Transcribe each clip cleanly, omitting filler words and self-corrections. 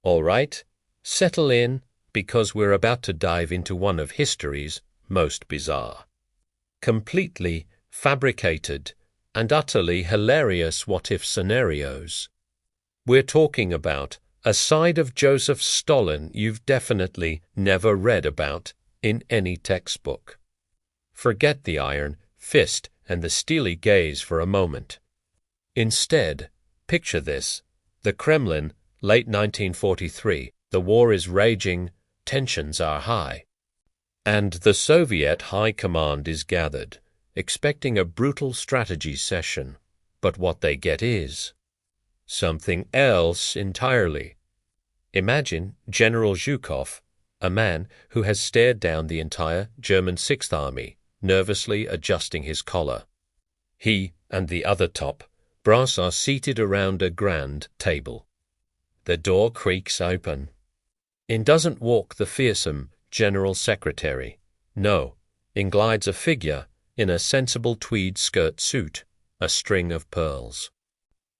All right, settle in, because we're about to dive into one of history's most bizarre, completely fabricated, and utterly hilarious what-if scenarios. We're talking about a side of Joseph Stalin you've definitely never read about in any textbook. Forget the iron fist and the steely gaze for a moment. Instead, picture this: the Kremlin, late 1943, the war is raging, tensions are high. And the Soviet High Command is gathered, expecting a brutal strategy session, but what they get is something else entirely. Imagine General Zhukov, a man who has stared down the entire German Sixth Army, nervously adjusting his collar. He and the other top brass are seated around a grand table. The door creaks open. In doesn't walk the fearsome General Secretary. No, in glides a figure in a sensible tweed skirt suit, a string of pearls,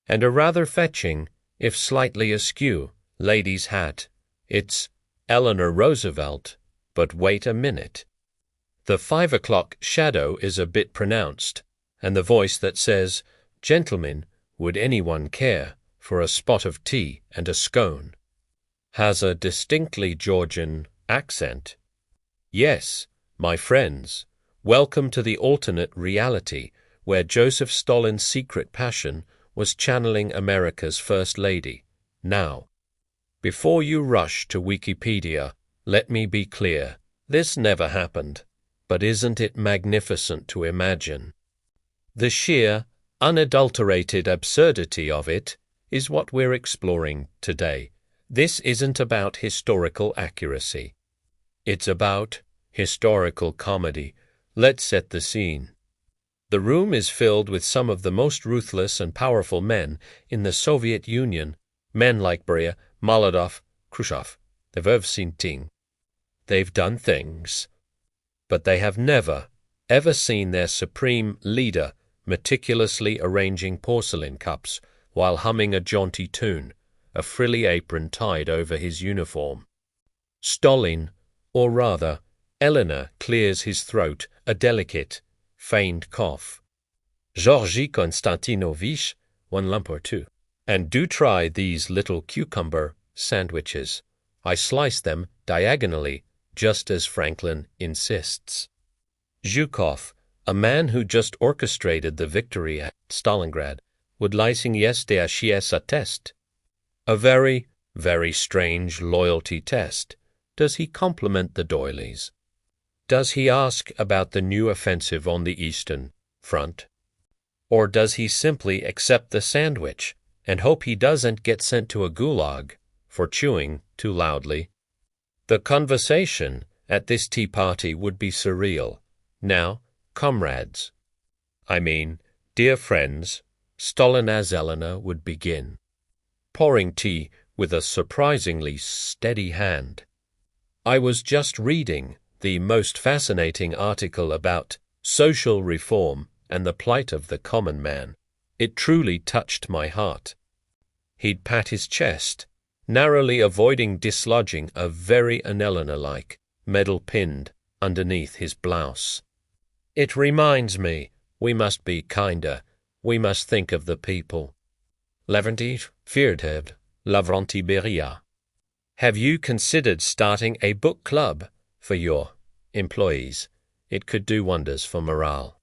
and a rather fetching, if slightly askew, lady's hat. It's Eleanor Roosevelt, but wait a minute. The 5 o'clock shadow is a bit pronounced, and the voice that says, "Gentlemen, would anyone care for a spot of tea and a scone?" has a distinctly Georgian accent. Yes, my friends, welcome to the alternate reality where Joseph Stalin's secret passion was channeling America's First Lady. Now, before you rush to Wikipedia, let me be clear. This never happened, but isn't it magnificent to imagine? The sheer, unadulterated absurdity of it is what we're exploring today. This isn't about historical accuracy. It's about historical comedy. Let's set the scene. The room is filled with some of the most ruthless and powerful men in the Soviet Union, men like Beria, Molotov, Khrushchev. They've seen things. They've done things. But they have never, ever seen their supreme leader meticulously arranging porcelain cups while humming a jaunty tune, a frilly apron tied over his uniform. Stalin, or rather, Eleanor, clears his throat, a delicate, feigned cough. Georgy Konstantinovich, 1 lump or 2. And do try these little cucumber sandwiches. I slice them diagonally, just as Franklin insists. Zhukov, a man who just orchestrated the victory at Stalingrad, would leisten yes der Schiessa test. A very, very strange loyalty test. Does he compliment the doilies? Does he ask about the new offensive on the Eastern Front? Or does he simply accept the sandwich and hope he doesn't get sent to a gulag for chewing too loudly? The conversation at this tea party would be surreal. Now, comrades, dear friends, Stalin as Eleanor would begin, pouring tea with a surprisingly steady hand. I was just reading the most fascinating article about social reform and the plight of the common man. It truly touched my heart. He'd pat his chest, narrowly avoiding dislodging a very Eleanor-like medal pinned underneath his blouse. It reminds me, we must be kinder. We must think of the people. Lavrenti Feardhead, Lavrenti Beria. Have you considered starting a book club for your employees? It could do wonders for morale.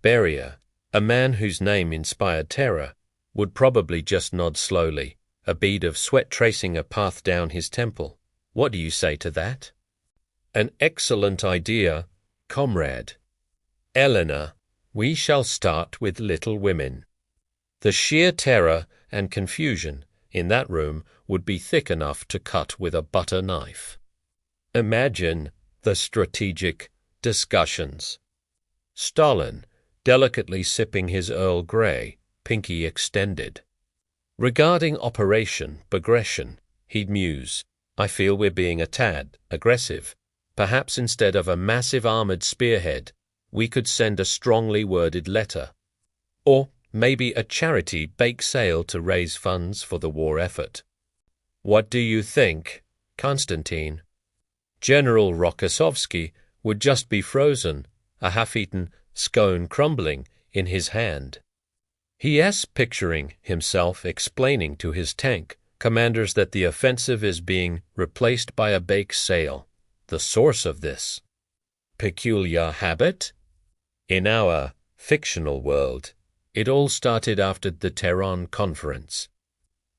Beria, a man whose name inspired terror, would probably just nod slowly, a bead of sweat tracing a path down his temple. What do you say to that? An excellent idea, comrade. Eleanor, we shall start with Little Women. The sheer terror and confusion in that room would be thick enough to cut with a butter knife. Imagine the strategic discussions. Stalin, delicately sipping his Earl Grey, pinky extended. Regarding Operation Bagration, he'd muse, I feel we're being a tad aggressive. Perhaps instead of a massive armored spearhead, we could send a strongly worded letter. Or maybe a charity bake sale to raise funds for the war effort. What do you think, Constantine? General Rokossovsky would just be frozen, a half-eaten scone crumbling in his hand. He is picturing himself explaining to his tank commanders that the offensive is being replaced by a bake sale. The source of this peculiar habit? In our fictional world, it all started after the Tehran Conference.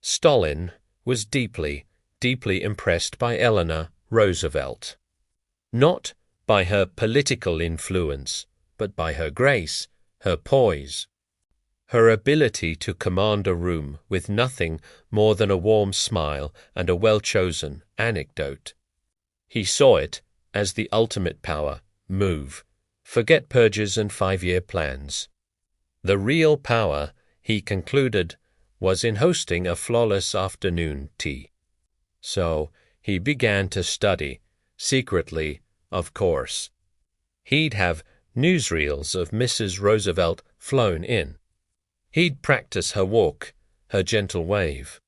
Stalin was deeply, deeply impressed by Eleanor Roosevelt. Not by her political influence, but by her grace, her poise, her ability to command a room with nothing more than a warm smile and a well-chosen anecdote. He saw it as the ultimate power move. Forget purges and 5-year plans. The real power, he concluded, was in hosting a flawless afternoon tea. So he began to study, secretly, of course. He'd have newsreels of Mrs. Roosevelt flown in. He'd practice her walk, her gentle wave.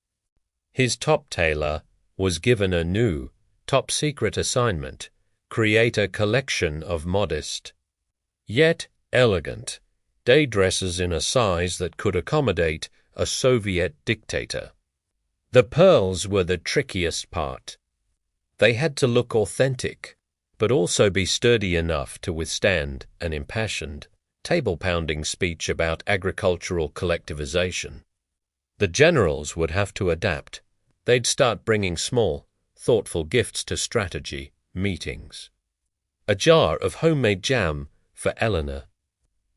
His top tailor was given a new, top-secret assignment: create a collection of modest, yet elegant, day dresses in a size that could accommodate a Soviet dictator. The pearls were the trickiest part. They had to look authentic, but also be sturdy enough to withstand an impassioned, table-pounding speech about agricultural collectivization. The generals would have to adapt. They'd start bringing small, thoughtful gifts to strategy meetings. A jar of homemade jam for Eleanor.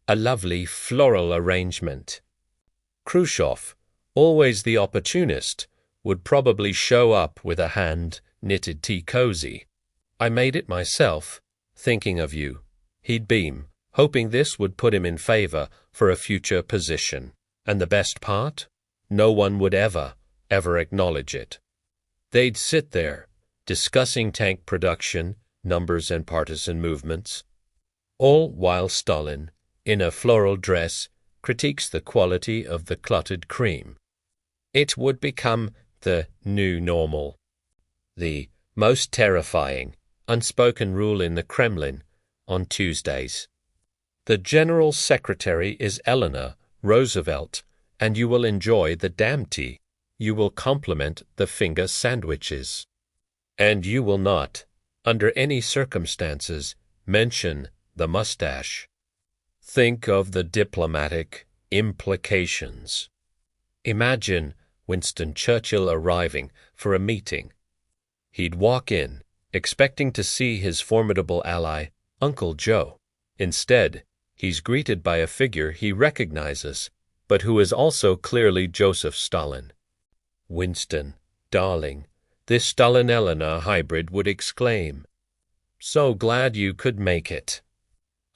A lovely floral arrangement. Khrushchev, always the opportunist, would probably show up with a hand-knitted tea cozy. I made it myself, thinking of you. He'd beam, hoping this would put him in favor for a future position. And the best part? No one would ever acknowledge it. They'd sit there, discussing tank production, numbers and partisan movements, all while Stalin, in a floral dress, critiques the quality of the clotted cream. It would become the new normal. The most terrifying, unspoken rule in the Kremlin on Tuesdays. The General Secretary is Eleanor Roosevelt, and you will enjoy the damn tea. You will compliment the finger sandwiches. And you will not, under any circumstances, mention the mustache. Think of the diplomatic implications. Imagine Winston Churchill arriving for a meeting. He'd walk in, expecting to see his formidable ally, Uncle Joe. Instead, he's greeted by a figure he recognizes, but who is also clearly Joseph Stalin. Winston, darling, this Stalin-Eleanor hybrid would exclaim, "So glad you could make it.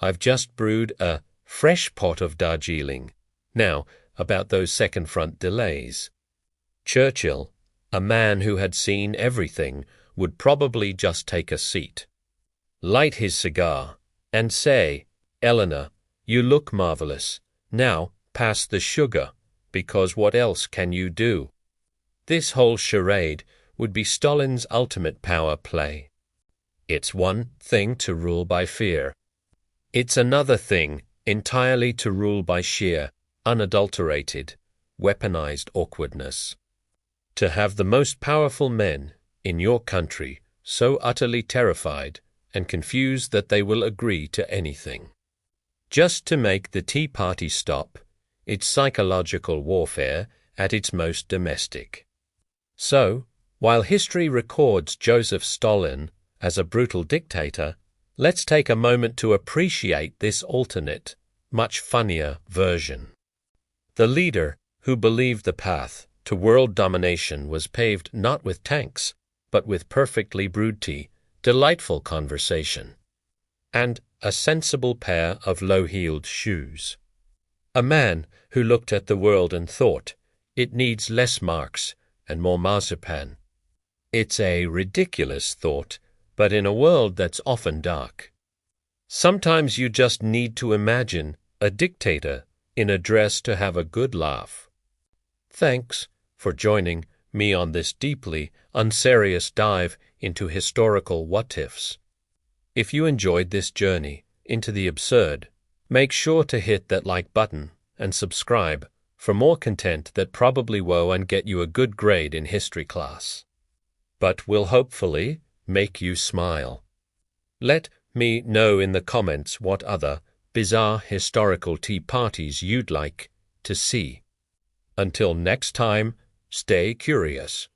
I've just brewed a fresh pot of Darjeeling. Now, about those second front delays." Churchill, a man who had seen everything, would probably just take a seat, light his cigar, and say, "Eleanor, you look marvelous. Now pass the sugar, because what else can you do?" This whole charade would be Stalin's ultimate power play. It's one thing to rule by fear. It's another thing entirely to rule by sheer, unadulterated, weaponized awkwardness. To have the most powerful men in your country so utterly terrified and confused that they will agree to anything. Just to make the Tea Party stop, it's psychological warfare at its most domestic. So, while history records Joseph Stalin as a brutal dictator, let's take a moment to appreciate this alternate, much funnier version. The leader who believed the path to world domination was paved not with tanks, but with perfectly brewed tea, delightful conversation, and a sensible pair of low-heeled shoes. A man who looked at the world and thought, it needs less Marx and more marzipan. It's a ridiculous thought, but in a world that's often dark. Sometimes you just need to imagine a dictator in a dress to have a good laugh. Thanks for joining me on this deeply unserious dive into historical what-ifs. If you enjoyed this journey into the absurd, make sure to hit that like button and subscribe for more content that probably won't get you a good grade in history class, but will hopefully make you smile. Let me know in the comments what other bizarre historical tea parties you'd like to see. Until next time, stay curious.